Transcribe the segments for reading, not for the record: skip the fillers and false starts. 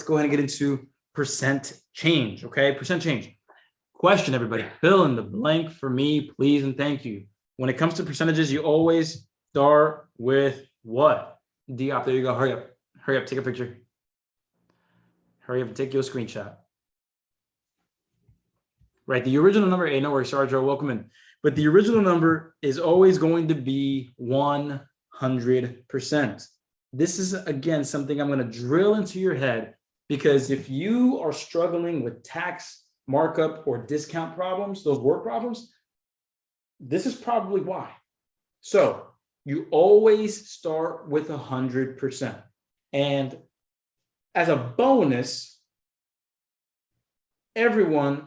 let's go ahead and get into percent change, okay? Percent change. Question, everybody. Fill in the blank for me, please, and thank you. When it comes to percentages, you always start with what? Diop, there you go. Hurry up. Hurry up, take a picture. Hurry up and take your screenshot. Right, the original number, no worries, Sarjo, welcome in. But the original number is always going to be 100%. This is, again, something I'm going to drill into your head, because if you are struggling with tax, markup, or discount problems, those word problems, this is probably why. So you always start with 100%. And as a bonus, everyone,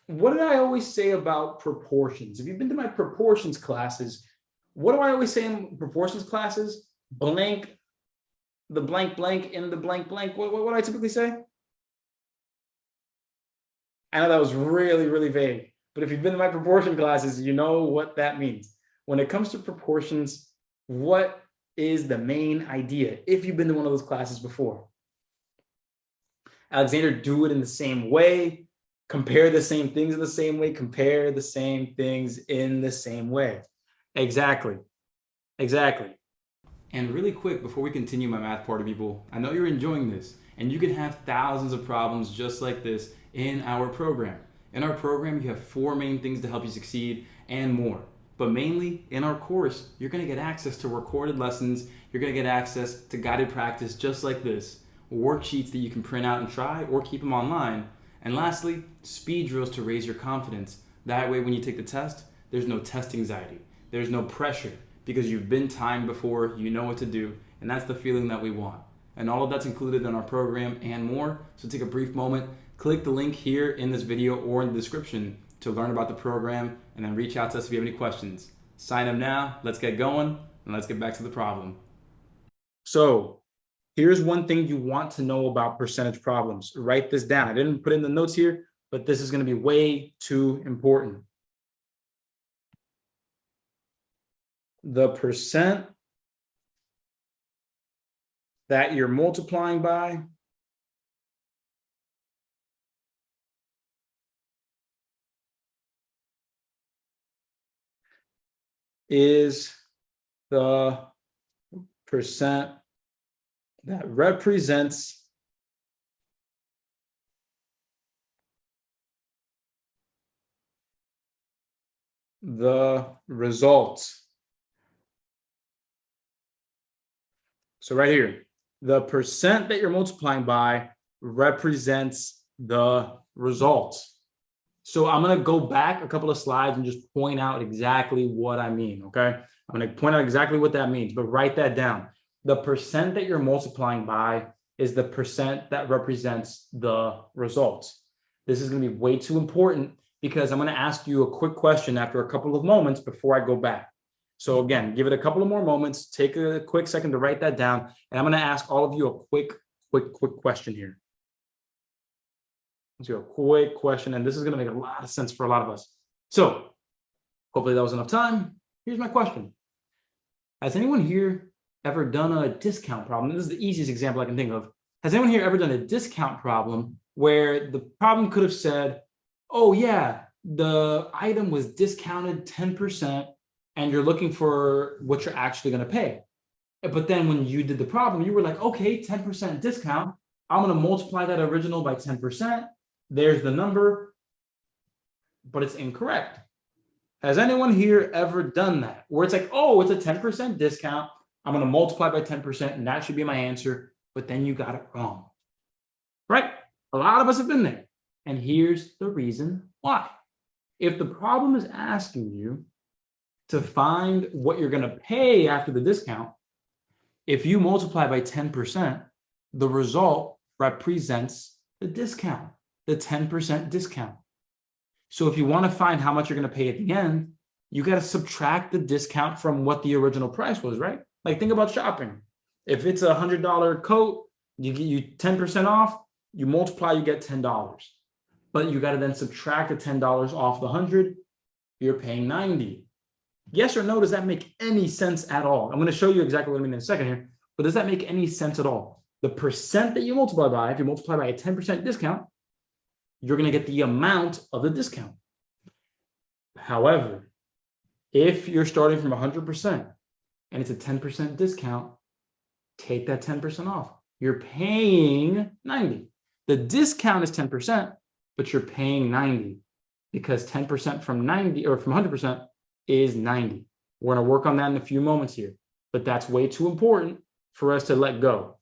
what did I always say about proportions? If you've been to my proportions classes, what do I always say in proportions classes? Blank, the blank blank in the blank blank. What do I typically say? I know that was really, really vague, but if you've been to my proportion classes, you know what that means. When it comes to proportions, what is the main idea? If you've been to one of those classes before. Alexander, do it in the same way. Compare the same things in the same way. Compare the same things in the same way. Exactly. Exactly. And really quick, before we continue my math party, people, I know you're enjoying this, and you can have thousands of problems just like this in our program. In our program, you have 4 main things to help you succeed and more. But mainly in our course, you're going to get access to recorded lessons. You're going to get access to guided practice just like this, worksheets that you can print out and try or keep them online. And lastly, speed drills to raise your confidence. That way, when you take the test, there's no test anxiety. There's no pressure because you've been timed before, you know what to do, and that's the feeling that we want. And all of that's included in our program and more. So take a brief moment, click the link here in this video or in the description to learn about the program, and then reach out to us if you have any questions. Sign up now, let's get going, and let's get back to the problem. So here's one thing you want to know about percentage problems. Write this down. I didn't put in the notes here, but this is going to be way too important. The percent that you're multiplying by is the percent that represents the results. So right here, the percent that you're multiplying by represents the results. So I'm going to go back a couple of slides and just point out exactly what I mean, okay? I'm going to point out exactly what that means, but write that down. The percent that you're multiplying by is the percent that represents the results. This is going to be way too important because I'm going to ask you a quick question after a couple of moments before I go back. So again, give it a couple of more moments, take a quick second to write that down, and I'm going to ask all of you a quick question here. Let's do a quick question, and this is going to make a lot of sense for a lot of us. So hopefully that was enough time. Here's my question. Has anyone here ever done a discount problem? This is the easiest example I can think of. Has anyone here ever done a discount problem where the problem could have said, oh yeah, the item was discounted 10%, and you're looking for what you're actually going to pay. But then when you did the problem, you were like, okay, 10% discount. I'm going to multiply that original by 10%. There's the number, but it's incorrect. Has anyone here ever done that? Where it's like, oh, it's a 10% discount. I'm going to multiply by 10%, and that should be my answer. But then you got it wrong, right? A lot of us have been there. And here's the reason why. If the problem is asking you to find what you're going to pay after the discount, if you multiply by 10%, the result represents the discount, the 10% discount. So if you want to find how much you're going to pay at the end, you got to subtract the discount from what the original price was, right? Like think about shopping. If it's a $100 coat, you get you 10% off, you multiply, you get $10. But you got to then subtract the $10 off the 100, you're paying 90. Yes or no, does that make any sense at all? I'm going to show you exactly what I mean in a second here, but does that make any sense at all? the percent that you multiply by, if you multiply by a 10% discount, you're going to get the amount of the discount. However, if you're starting from 100% and it's a 10% discount, take that 10% off. You're paying 90. The discount is 10%, but you're paying 90 because 10% from 90 or from 100% is 90. We're going to work on that in a few moments here, but that's way too important for us to let go.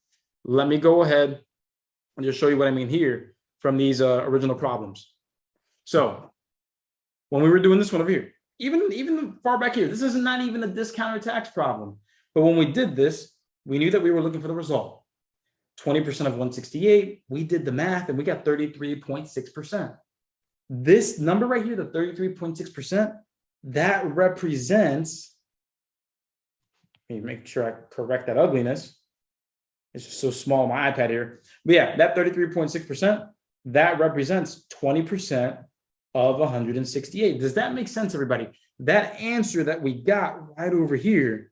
Let me go ahead and just show you what I mean here from these original problems. So when we were doing this one over here, even far back here, this is not even a discount or tax problem. But when we did this, we knew that we were looking for the result. 20% of 168, we did the math and we got 33.6%. This number right here, the 33.6%, that represents, let me make sure I correct that ugliness. It's just so small on my iPad here. But yeah, that 33.6%, that represents 20% of 168. Does that make sense, everybody? That answer that we got right over here,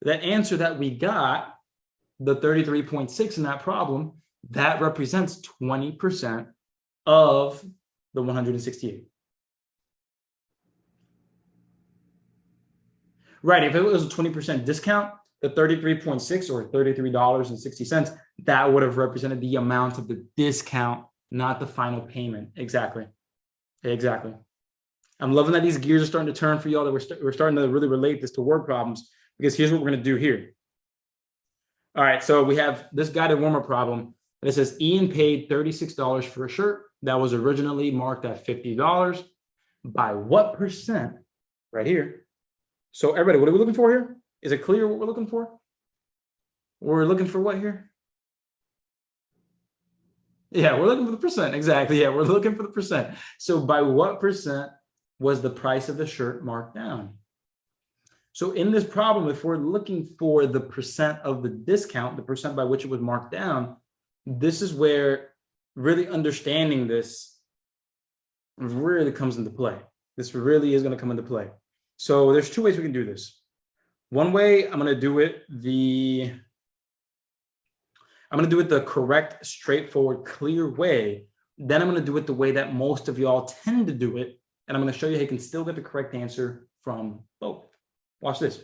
that answer that we got, the 33.6 in that problem, that represents 20% of the 168. Right, if it was a 20% discount, the 33.6 or $33.60, that would have represented the amount of the discount, not the final payment. Exactly. Exactly. I'm loving that these gears are starting to turn for y'all, that we're starting to really relate this to word problems, because here's what we're going to do here. All right, so we have this guided warm-up problem that says Ian paid $36 for a shirt that was originally marked at $50. By what percent? Right here. So everybody, what are we looking for here? Is it clear what we're looking for? We're looking for what here? Yeah, we're looking for the percent. Exactly. Yeah, we're looking for the percent. So by what percent was the price of the shirt marked down? So in this problem, if we're looking for the percent of the discount, the percent by which it was marked down, this is where really understanding this really comes into play. This really is going to come into play. So there's two ways we can do this. One way, I'm going to do it the correct, straightforward, clear way. Then I'm going to do it the way that most of y'all tend to do it. And I'm going to show you how you can still get the correct answer from both. Watch this.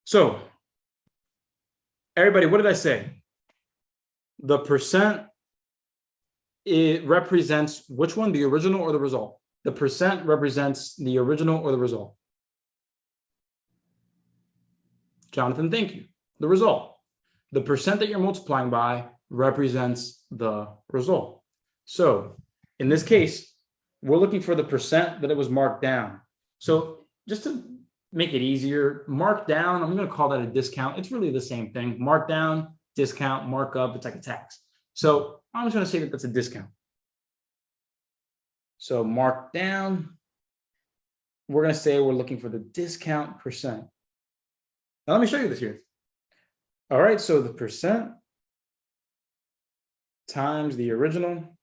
So, everybody, what did I say? The percent, it represents which one, the original or the result? The percent represents the original or the result? Jonathan, thank you. The result. The percent that you're multiplying by represents the result. So in this case, we're looking for the percent that it was marked down. So just to make it easier, mark down, I'm going to call that a discount. It's really the same thing. Mark down, discount, markup, it's like a tax. So I'm just going to say that that's a discount. So mark down, we're going to say we're looking for the discount percent. Now let me show you this here. All right, so the percent times the original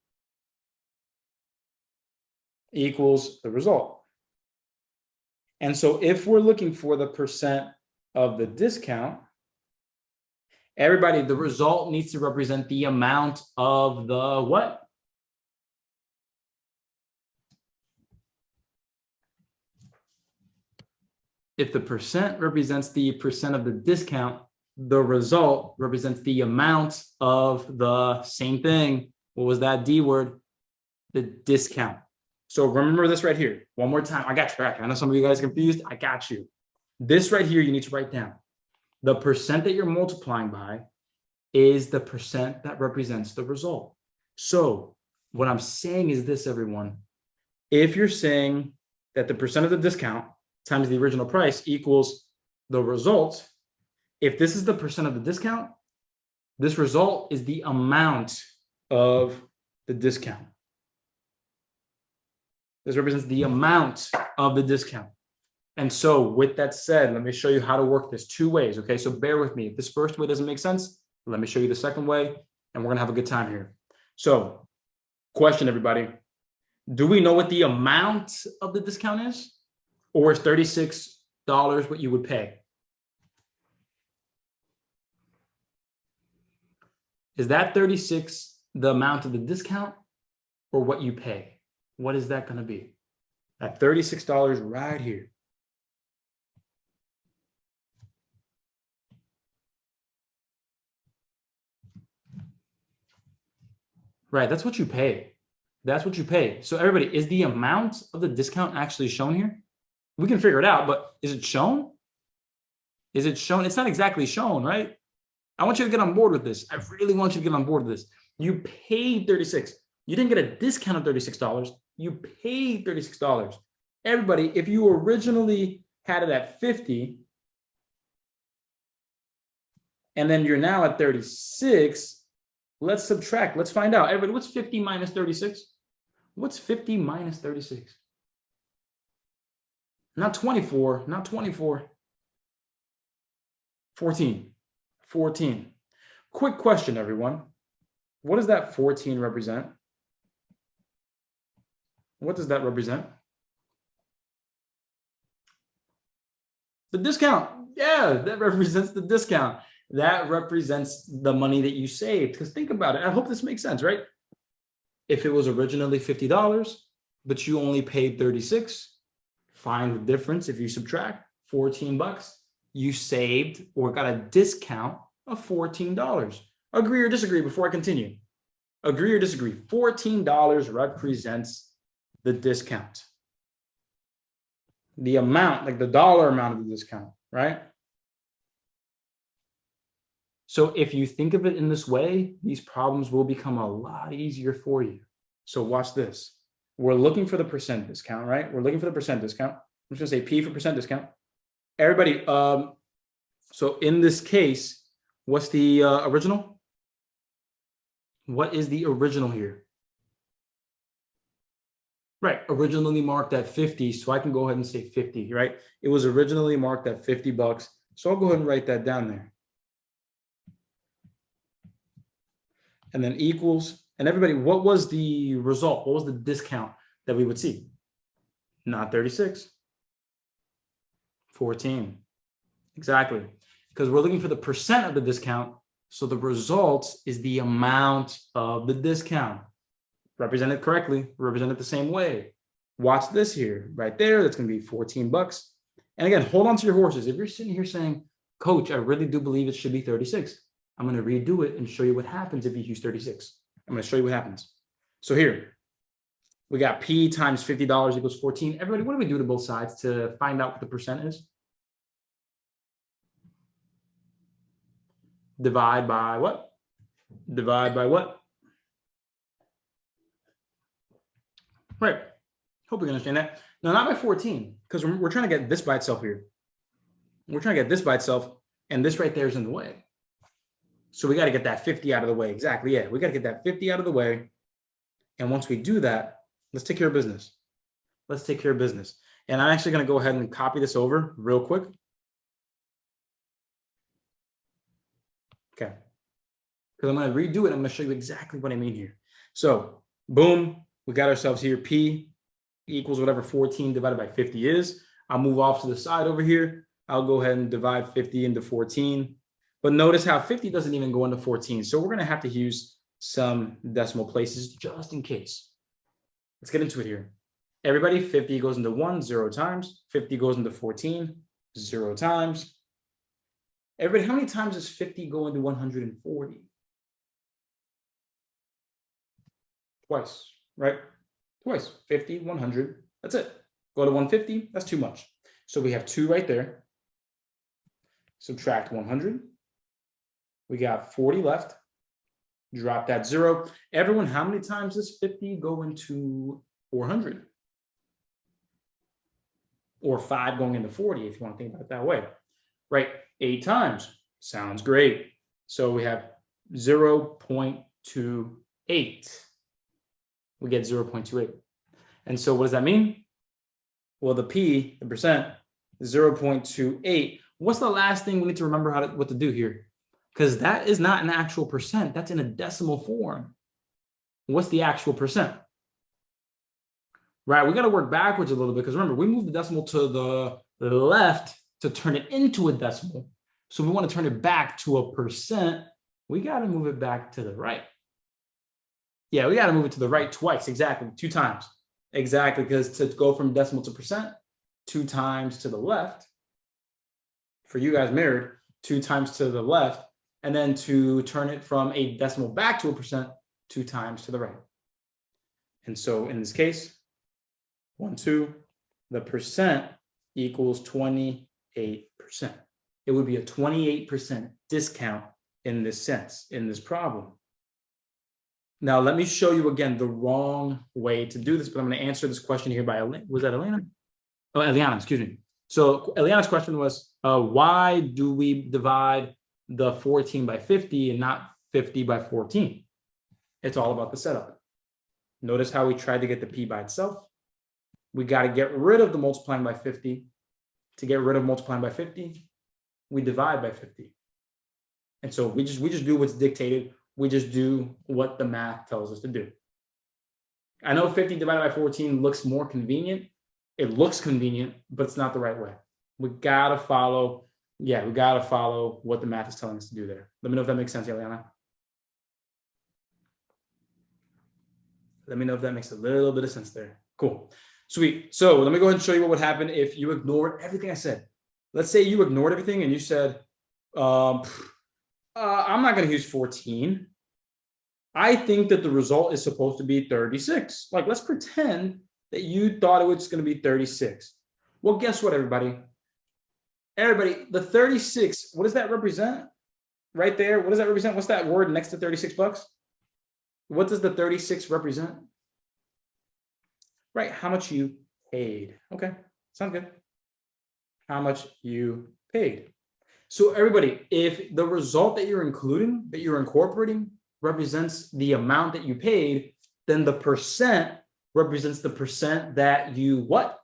equals the result. And so if we're looking for the percent of the discount, everybody, the result needs to represent the amount of the what? If the percent represents the percent of the discount, the result represents the amount of the same thing. What was that D word? The discount. So remember this right here. One more time. I got you. I know some of you guys are confused. I got you. This right here, you need to write down. The percent that you're multiplying by is the percent that represents the result. So what I'm saying is this, everyone. If you're saying that the percent of the discount times the original price equals the result, if this is the percent of the discount, this result is the amount of the discount. This represents the amount of the discount. And so with that said, let me show you how to work this two ways. Okay, so bear with me. If this first way doesn't make sense, let me show you the second way, and we're gonna have a good time here. So question, everybody. Do we know what the amount of the discount is? Or is $36 what you would pay? Is that 36 the amount of the discount or what you pay? What is that going to be? At $36 right here. Right, that's what you pay. That's what you pay. So everybody, is the amount of the discount actually shown here? We can figure it out, but is it shown? Is it shown? It's not exactly shown, right? I want you to get on board with this. I really want you to get on board with this. You paid 36. You didn't get a discount of $36. You paid $36. Everybody, if you originally had it at 50, and then you're now at 36, let's subtract. Let's find out. Everybody, what's 50 minus 36? What's 50 minus 36? Not 24, not 24. 14. 14. Quick question, everyone. What does that 14 represent? What does that represent? The discount. Yeah, that represents the discount. That represents the money that you saved. Because think about it. I hope this makes sense, right? If it was originally $50, but you only paid 36, find the difference. If you subtract 14 bucks, you saved or got a discount of $14. Agree or disagree before I continue? Agree or disagree? $14 represents the discount. The amount, like the dollar amount of the discount, right? So if you think of it in this way, these problems will become a lot easier for you. So watch this. We're looking for the percent discount, right? We're looking for the percent discount. I'm just gonna say P for percent discount. Everybody, so in this case, what's the original? What is the original here? Right, originally marked at 50, so I can go ahead and say 50, right? It was originally marked at 50 bucks, so I'll go ahead and write that down there. And then equals, and everybody, what was the result? What was the discount that we would see? Not 36, 14. Exactly, because we're looking for the percent of the discount, so the result is the amount of the discount. Represented correctly, represented the same way. Watch this here, right there, that's gonna be 14 bucks. And again, hold on to your horses. If you're sitting here saying, Coach, I really do believe it should be 36, I'm gonna redo it and show you what happens if you use 36. I'm gonna show you what happens. So here, we got P times $50 equals 14. Everybody, what do we do to both sides to find out what the percent is? Divide by what? Divide by what? Right. Hope you can understand that. No, not by 14, because we're trying to get this by itself here. We're trying to get this by itself, and this right there is in the way. So we got to get that 50 out of the way. Exactly. Yeah, we got to get that 50 out of the way. And once we do that, let's take care of business. Let's take care of business. And I'm actually going to go ahead and copy this over real quick. Okay. Because I'm going to redo it. I'm going to show you exactly what I mean here. So boom, we got ourselves here. P equals whatever 14 divided by 50 is. I'll move off to the side over here. I'll go ahead and divide 50 into 14. But notice how 50 doesn't even go into 14. So we're going to have to use some decimal places just in case. Let's get into it here. Everybody, 50 goes into 1, 0 times. 50 goes into 14, 0 times. Everybody, how many times does 50 go into 140? Twice, right? Twice. 50, 100. That's it. Go to 150. That's too much. So we have 2 right there. Subtract 100. We got 40 left. Drop that 0. Everyone, how many times does 50 go into 400? Or 5 going into 40, if you want to think about it that way. Right, 8 times. Sounds great. So we have 0.28. We get 0.28. And so what does that mean? Well, the P, the percent, 0.28. What's the last thing we need to remember what to do here? Because that is not an actual percent. That's in a decimal form. What's the actual percent? Right, we got to work backwards a little bit because remember, we moved the decimal to the left to turn it into a decimal. So we want to turn it back to a percent. we got to move it back to the right. Yeah, we got to move it to the right twice, exactly, 2 times. Exactly, because to go from decimal to percent, 2 times to the left, for you guys mirrored, 2 times to the left, and then to turn it from a decimal back to a percent, 2 times to the right. And so in this case, 1, 2, the percent equals 28%. It would be a 28% discount in this sense, in this problem. Now, let me show you again the wrong way to do this, but I'm going to answer this question here by, was that Elena? Oh, Eliana, excuse me. So Eliana's question was, why do we divide the 14 by 50 and not 50 by 14? It's all about the setup. Notice how we tried to get the P by itself. We got to get rid of the multiplying by 50. To get rid of multiplying by 50, we divide by 50. And so we just do what's dictated. We just do what the math tells us to do. I know 50 divided by 14 looks more convenient. It looks convenient, but it's not the right way. We gotta follow, what the math is telling us to do there. Let me know if that makes sense, Eliana. Let me know if that makes a little bit of sense there. Cool. Sweet. So let me go ahead and show you what would happen if you ignored everything I said. Let's say you ignored everything and you said, I'm not going to use 14. I think that the result is supposed to be 36. Like, let's pretend that you thought it was going to be 36. Well, guess what, everybody? Everybody, the 36, what does that represent? Right there, what does that represent? What's that word next to 36 bucks? What does the 36 represent? Right, how much you paid. Okay, sounds good. How much you paid. So everybody, if the result that you're including, that you're incorporating, represents the amount that you paid, then the percent represents the percent that you what?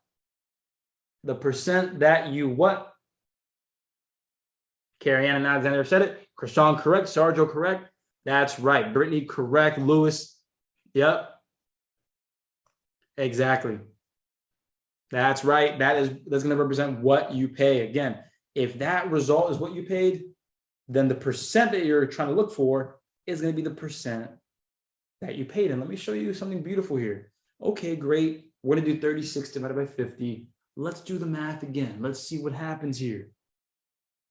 The percent that you what? Carrie Ann and Alexander said it. Krishan correct. Sergio correct. That's right. Brittany correct. Lewis. Yep. Exactly. That's right. That's going to represent what you pay. Again, if that result is what you paid, then the percent that you're trying to look for is going to be the percent that you paid. And let me show you something beautiful here. Okay, great. We're going to do 36 divided by 50. Let's do the math again. Let's see what happens here.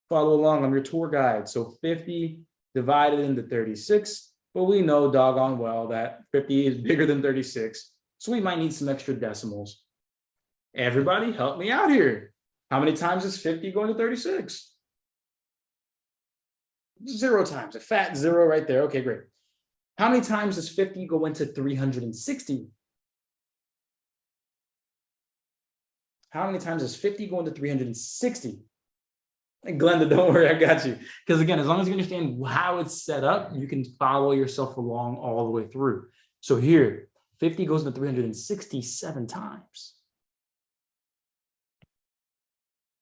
Follow along. I'm your tour guide. So 50 divided into 36. But we know doggone well that 50 is bigger than 36. So we might need some extra decimals. Everybody help me out here. How many times is 50 going to 36? 0 times, a fat 0 right there. Okay, great. How many times does 50 go into 360? How many times does 50 go into 360? And Glenda, don't worry, I got you. Because again, as long as you understand how it's set up, you can follow yourself along all the way through. So here, 50 goes into 367 times.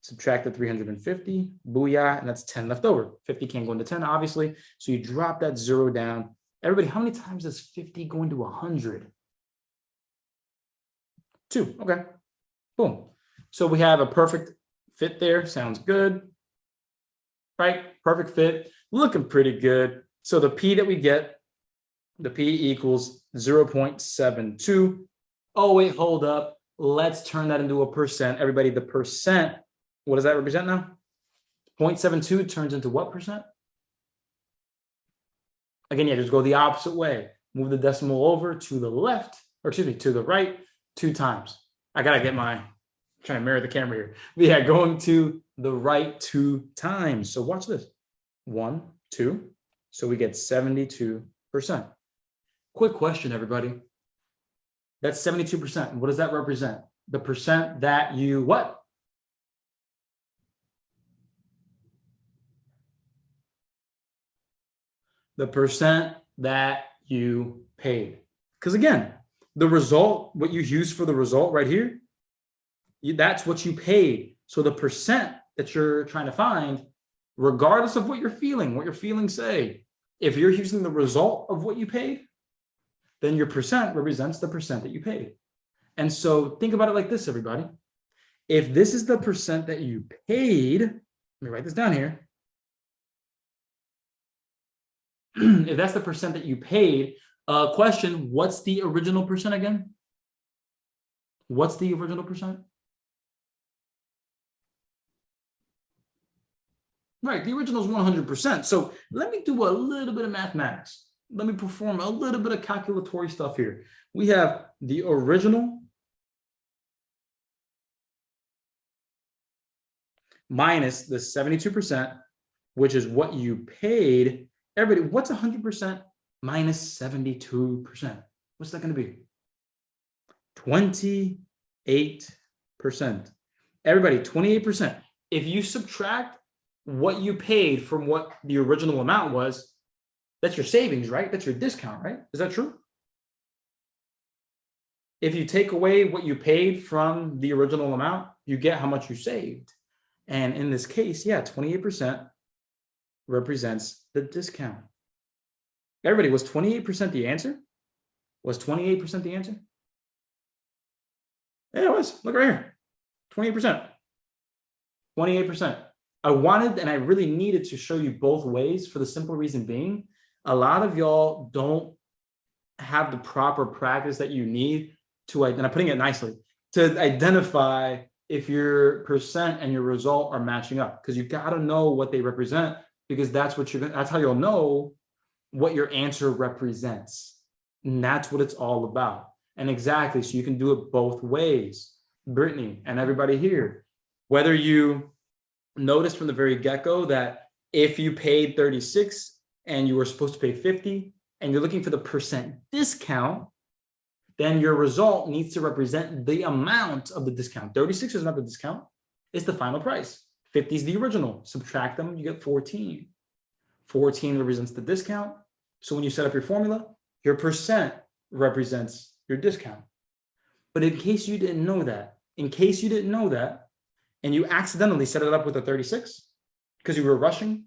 Subtract the 350, booyah, and that's 10 left over. 50 can't go into 10, obviously. So you drop that 0 down. Everybody, how many times does 50 go into 100? 2, okay. Boom. So we have a perfect fit there. Sounds good. Right? Perfect fit. Looking pretty good. So the P that we get, the P equals 0.72. Oh, wait, hold up. Let's turn that into a percent. Everybody, the percent, what does that represent now? 0.72 turns into what percent? Again, yeah, just go the opposite way. Move the decimal over to the left, or excuse me, to the right 2 times. I gotta get my, trying to mirror the camera here. But yeah, going to the right 2 times. So watch this. 1, 2. So we get 72%. Quick question, everybody. That's 72%. What does that represent? The percent that you what? The percent that you paid. Because again, the result, what you use for the result right here, that's what you paid. So the percent that you're trying to find, regardless of what your feelings say, if you're using the result of what you paid, then your percent represents the percent that you paid. And so think about it like this, everybody. If this is the percent that you paid, let me write this down here. if that's the percent that you paid, question, what's the original percent again? What's the original percent? Right, the original is 100%. So let me do a little bit of mathematics. Let me perform a little bit of calculatory stuff here. We have the original minus the 72%, which is what you paid. Everybody, what's 100% minus 72%? What's that going to be? 28%. Everybody, 28%. If you subtract what you paid from what the original amount was, that's your savings, right? That's your discount, right? Is that true? If you take away what you paid from the original amount, you get how much you saved. And in this case, yeah, 28% represents the discount. Everybody, was 28% the answer? Was 28% the answer? Yeah, it was. Look right here. 28%. 28%. I wanted and I really needed to show you both ways for the simple reason being, a lot of y'all don't have the proper practice that you need to, and I'm putting it nicely, to identify if your percent and your result are matching up, because you got to know what they represent, because that's what that's how you'll know what your answer represents. And that's what it's all about. And exactly, so you can do it both ways. Brittany and everybody here, whether you notice from the very get-go that if you paid 36 and you were supposed to pay 50 and you're looking for the percent discount, then your result needs to represent the amount of the discount. 36 is not the discount, it's the final price. 50 is the original. Subtract them, you get 14. 14 represents the discount. So when you set up your formula, your percent represents your discount. But in case you didn't know that, and you accidentally set it up with a 36 because you were rushing,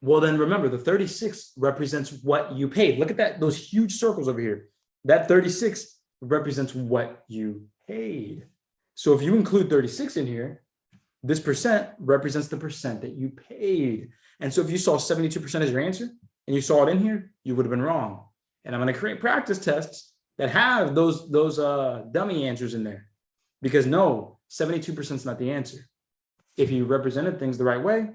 well, then remember the 36 represents what you paid. Look at that, those huge circles over here. That 36 represents what you paid. So if you include 36 in here, this percent represents the percent that you paid. And so if you saw 72% as your answer and you saw it in here, you would have been wrong. And I'm going to create practice tests that have those dummy answers in there, because no, 72% is not the answer. If you represented things the right way,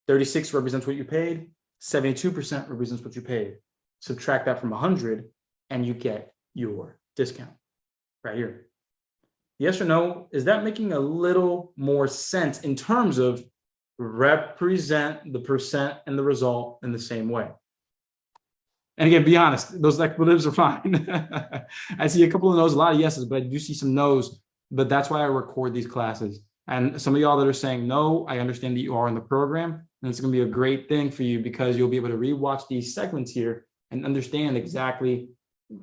36 represents what you paid, 72% represents what you paid. Subtract that from 100 and you get your discount right here. Yes or no? Is that making a little more sense in terms of represent the percent and the result in the same way? And again, be honest, those expletives are fine. I see a couple of no's, a lot of yeses, but I do see some no's. But that's why I record these classes. And some of y'all that are saying no, I understand that you are in the program, and it's going to be a great thing for you because you'll be able to rewatch these segments here and understand exactly,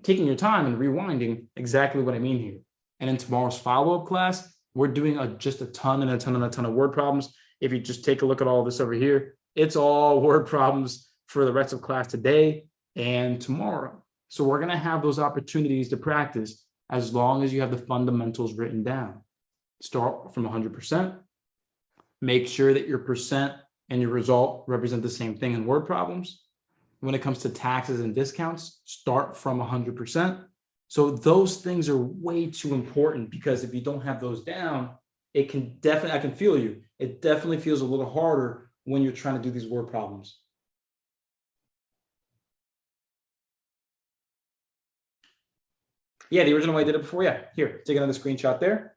taking your time and rewinding exactly what I mean here. And in tomorrow's follow-up class, we're doing just a ton of word problems. If you just take a look at all this over here, it's all word problems for the rest of class today and tomorrow. So we're going to have those opportunities to practice as long as you have the fundamentals written down. Start from 100%. Make sure that your percent and your result represent the same thing in word problems. When it comes to taxes and discounts, start from 100%. So those things are way too important, because if you don't have those down, it can definitely, I can feel you. It definitely feels a little harder when you're trying to do these word problems. Yeah, the original way I did it before. Yeah, here, take another screenshot there.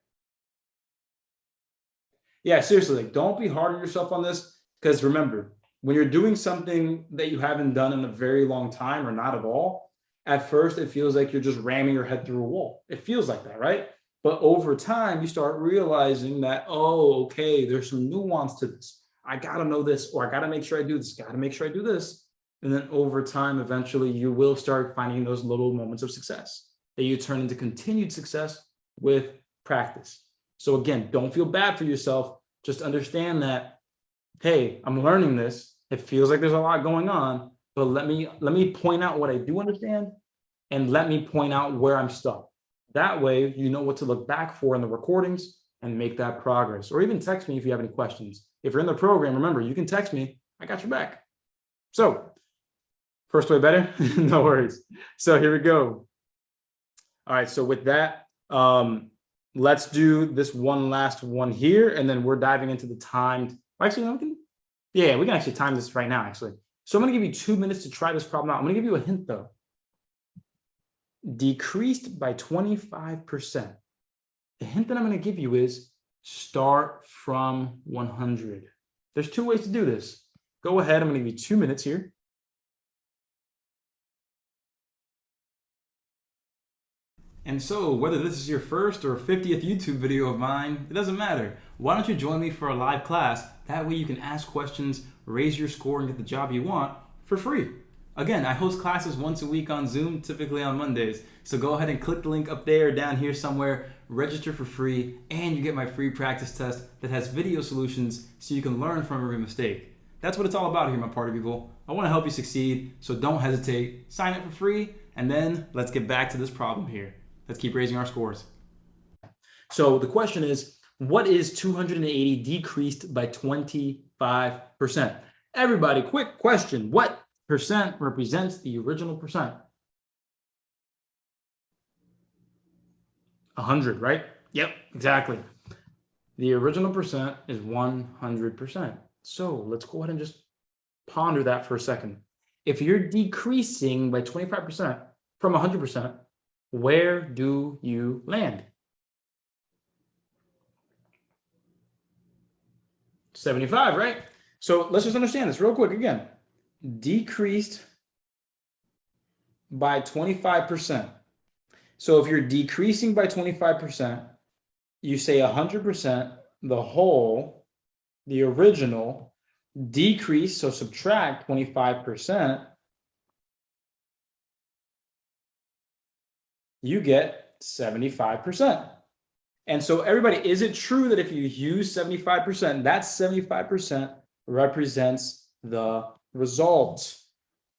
Yeah, seriously, like, don't be hard on yourself on this, because remember, when you're doing something that you haven't done in a very long time or not at all, at first it feels like you're just ramming your head through a wall. It feels like that, right? But over time, you start realizing that, oh, okay, there's some nuance to this. I got to know this, or I got to make sure I do this, got to make sure I do this. And then over time, eventually, you will start finding those little moments of success that you turn into continued success with practice. So again, don't feel bad for yourself. Just understand that, hey, I'm learning this. It feels like there's a lot going on, but let me point out what I do understand, and let me point out where I'm stuck. That way, you know what to look back for in the recordings and make that progress. Or even text me if you have any questions. If you're in the program, remember, you can text me. I got your back. So First way better? No worries. So here we go. All right, so with that, let's do this one last one here, and then we're diving into the timed. Actually, we can actually time this right now, actually. So I'm going to give you 2 minutes to try this problem out. I'm going to give you a hint, though. Decreased by 25%. The hint that I'm going to give you is start from 100. There's 2 ways to do this. Go ahead. I'm going to give you 2 minutes here. And so, whether this is your first or 50th YouTube video of mine, it doesn't matter. Why don't you join me for a live class? That way you can ask questions, raise your score, and get the job you want for free. Again, I host classes once a week on Zoom, typically on Mondays. So go ahead and click the link up there or down here somewhere, register for free, and you get my free practice test that has video solutions so you can learn from every mistake. That's what it's all about here, my party people. I want to help you succeed, so don't hesitate. Sign up for free, and then let's get back to this problem here. Let's keep raising our scores. So the question is, what is 280 decreased by 25%? Everybody, quick question. What percent represents the original percent? 100, right? Yep, exactly. The original percent is 100%. So let's go ahead and just ponder that for a second. If you're decreasing by 25% from 100%, where do you land? 75, right? So let's just understand this real quick again. Decreased by 25%. So if you're decreasing by 25%, you say 100%, the whole, the original, decrease, so subtract 25%, you get 75%. And so everybody, is it true that if you use 75%, that 75% represents the result?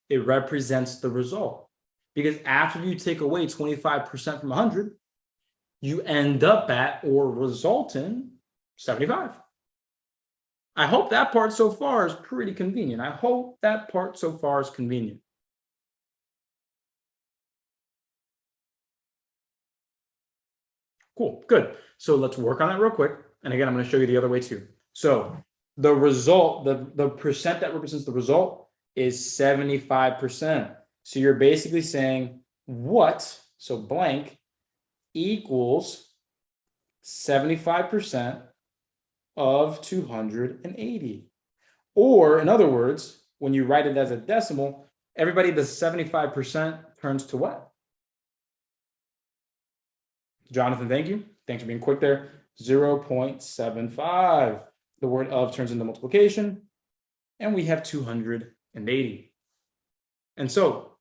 It represents the result. Because after you take away 25% from 100, you end up at or result in 75. I hope that part so far is pretty convenient. I hope that part so far is convenient. Cool, good. So let's work on that real quick. And again, I'm going to show you the other way too. So the result, the percent that represents the result is 75%. So you're basically saying what, so blank, equals 75% of 280. Or in other words, when you write it as a decimal, everybody, the 75% turns to what? Jonathan, thank you. Thanks for being quick there. 0.75. The word of turns into multiplication, and we have 280. And so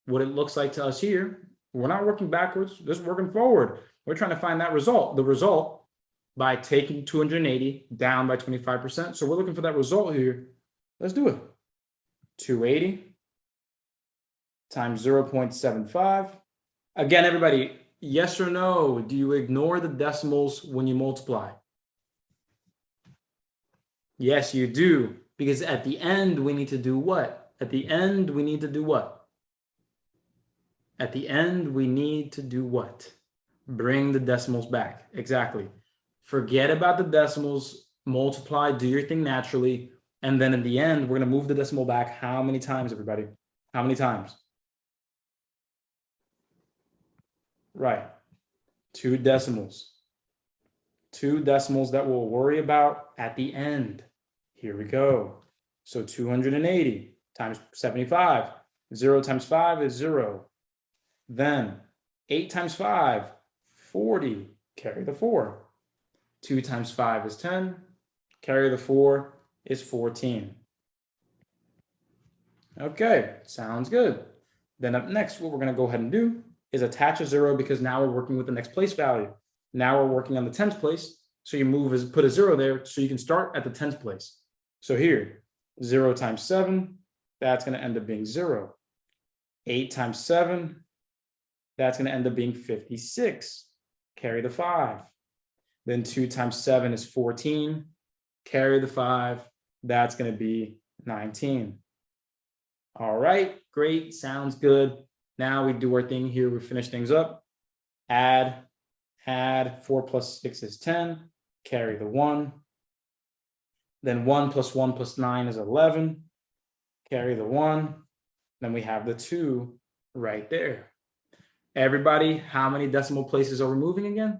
what it looks like to us here, we're not working backwards, just working forward. We're trying to find that result, the result by taking 280 down by 25%. So we're looking for that result here. Let's do it. 280 times 0.75. Again, everybody, yes or no? Do you ignore the decimals when you multiply? Yes, you do. Because at the end, we need to do what? At the end, we need to do what? At the end, we need to do what? Bring the decimals back. Exactly. Forget about the decimals, multiply, do your thing naturally. And then at the end, we're going to move the decimal back. How many times, everybody? How many times? Right. 2 decimals. 2 decimals that we'll worry about at the end. Here we go. So 280 times 75. 0 times 5 is 0. Then 8 times 5, 40. Carry the 4. 2 times 5 is 10. Carry the 4 is 14. Okay, sounds good. Then up next, what we're going to go ahead and do is attach a 0 because now we're working with the next place value. Now we're working on the 10th place. So you put a 0 there so you can start at the 10th place. So here, 0 times 7, that's going to end up being 0. 8 times 7, that's going to end up being 56. Carry the 5. Then 2 times 7 is 14. Carry the 5. That's going to be 19. All right, great, sounds good. Now we do our thing here, we finish things up. Add 4 plus 6 is 10, carry the 1. Then 1 plus 9 is 11, carry the 1. Then we have the 2 right there. Everybody, how many decimal places are we moving again?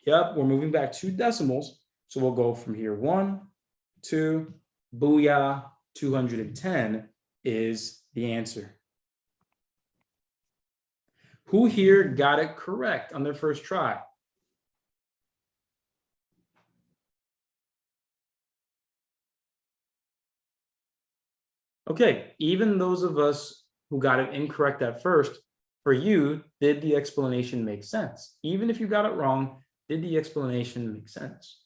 Yep, we're moving back 2 decimals. So we'll go from here, 1, 2, booyah, 210 is the answer. Who here got it correct on their first try? Okay, even those of us who got it incorrect at first, for you, did the explanation make sense? Even if you got it wrong, did the explanation make sense?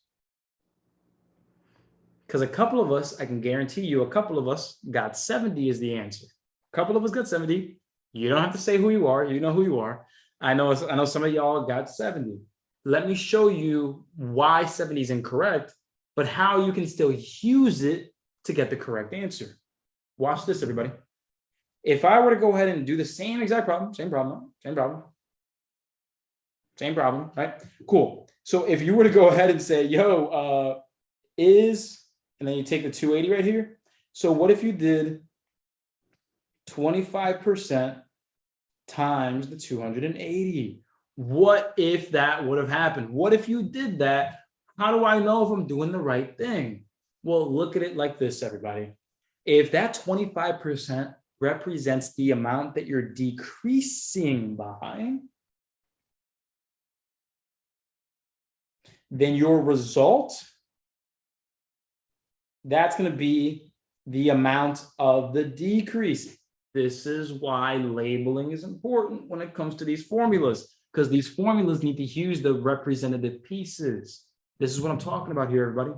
Because a couple of us, I can guarantee you, a couple of us got 70 as the answer. A couple of us got 70. You don't have to say who you are. You know who you are. I know some of y'all got 70. Let me show you why 70 is incorrect, but how you can still use it to get the correct answer. Watch this, everybody. If I were to go ahead and do the same exact problem, same problem, right? Cool. So if you were to go ahead and say, yo, and then you take the 280 right here. So what if you did 25% times the 280? What if that would have happened? What if you did that? How do I know if I'm doing the right thing? Well, look at it like this, everybody. If that 25% represents the amount that you're decreasing by, then your result, that's going to be the amount of the decrease. This is why labeling is important when it comes to these formulas, because these formulas need to use the representative pieces. This is what I'm talking about here, everybody.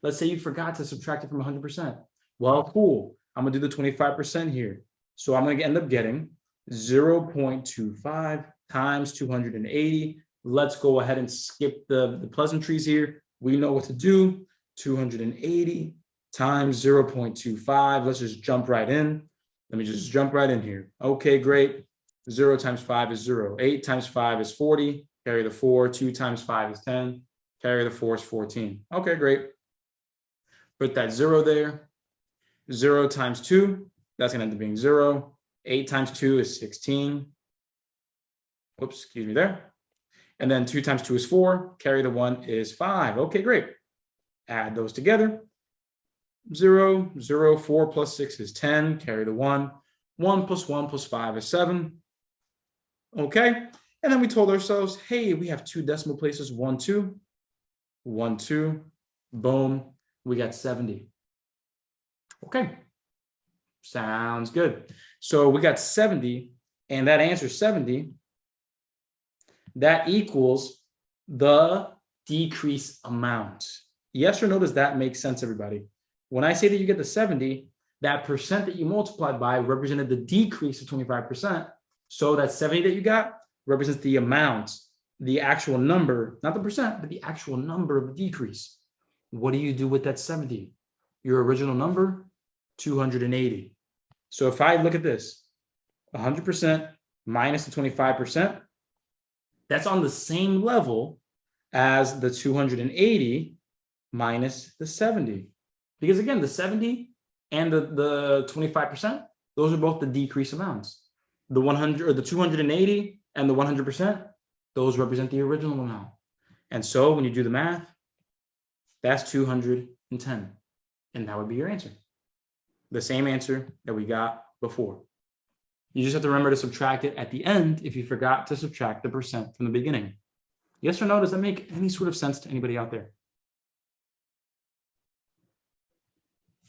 Let's say you forgot to subtract it from 100%. Well, cool. I'm going to do the 25% here. So I'm going to end up getting 0.25 times 280. Let's go ahead and skip the pleasantries here. We know what to do. 280 times 0.25. Let's just jump right in. Let me just jump right in here. Okay, great. 0 times 5 is 0. 8 times 5 is 40. Carry the 4. 2 times 5 is 10. Carry the 4 is 14. Okay, great. Put that 0 there. 0 times 2, that's going to end up being 0. 8 times 2 is 16. Whoops, excuse me there. And then 2 times 2 is 4. Carry the 1 is 5. Okay, great. Add those together. 0, 0, 4 plus 6 is 10. Carry the 1. 1 plus 5 is 7. Okay. And then we told ourselves, hey, we have 2 decimal places, 1, 2. 1, 2. Boom. We got 70. Okay. Sounds good. So we got 70, and that answer 70, that equals the decrease amount. Yes or no, does that make sense, everybody? When I say that you get the 70, that percent that you multiplied by represented the decrease of 25%. So that 70 that you got represents the amount, the actual number, not the percent, but the actual number of the decrease. What do you do with that 70? Your original number, 280. So if I look at this, 100% minus the 25%, that's on the same level as the 280 minus the 70. Because again, the 70 and the 25%, those are both the decrease amounts. The 100 or the 280 and the 100%, those represent the original amount. And so when you do the math, that's 210. And that would be your answer. The same answer that we got before. You just have to remember to subtract it at the end if you forgot to subtract the percent from the beginning. Yes or no? Does that make any sort of sense to anybody out there?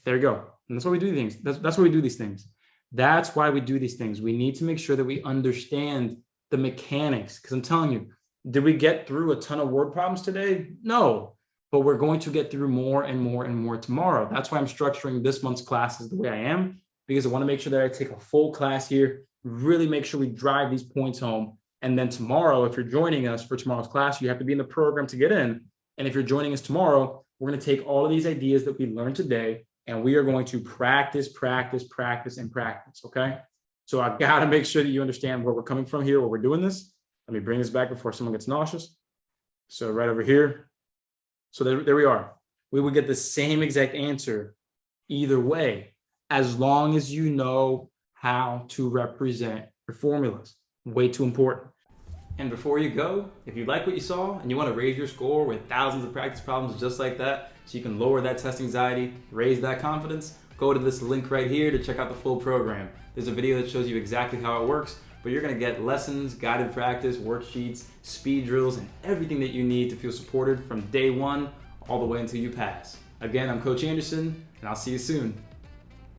There you go. And that's why we do things. That's why we do these things. That's why we do these things. We need to make sure that we understand the mechanics. Because I'm telling you, did we get through a ton of word problems today? No. But we're going to get through more and more and more tomorrow. That's why I'm structuring this month's classes the way I am, because I want to make sure that I take a full class here, really make sure we drive these points home. And then tomorrow, if you're joining us for tomorrow's class, you have to be in the program to get in. And if you're joining us tomorrow, we're going to take all of these ideas that we learned today and we are going to practice, and practice, okay? So I gotta make sure that you understand where we're coming from here, where we're doing this. Let me bring this back before someone gets nauseous. So right over here. So there we are. We would get the same exact answer either way, as long as you know how to represent your formulas. Way too important. And before you go, if you like what you saw and you want to raise your score with thousands of practice problems just like that, so you can lower that test anxiety, raise that confidence, go to this link right here to check out the full program. There's a video that shows you exactly how it works, but you're going to get lessons, guided practice, worksheets, speed drills, and everything that you need to feel supported from day one all the way until you pass. Again, I'm Coach Anderson, and I'll see you soon.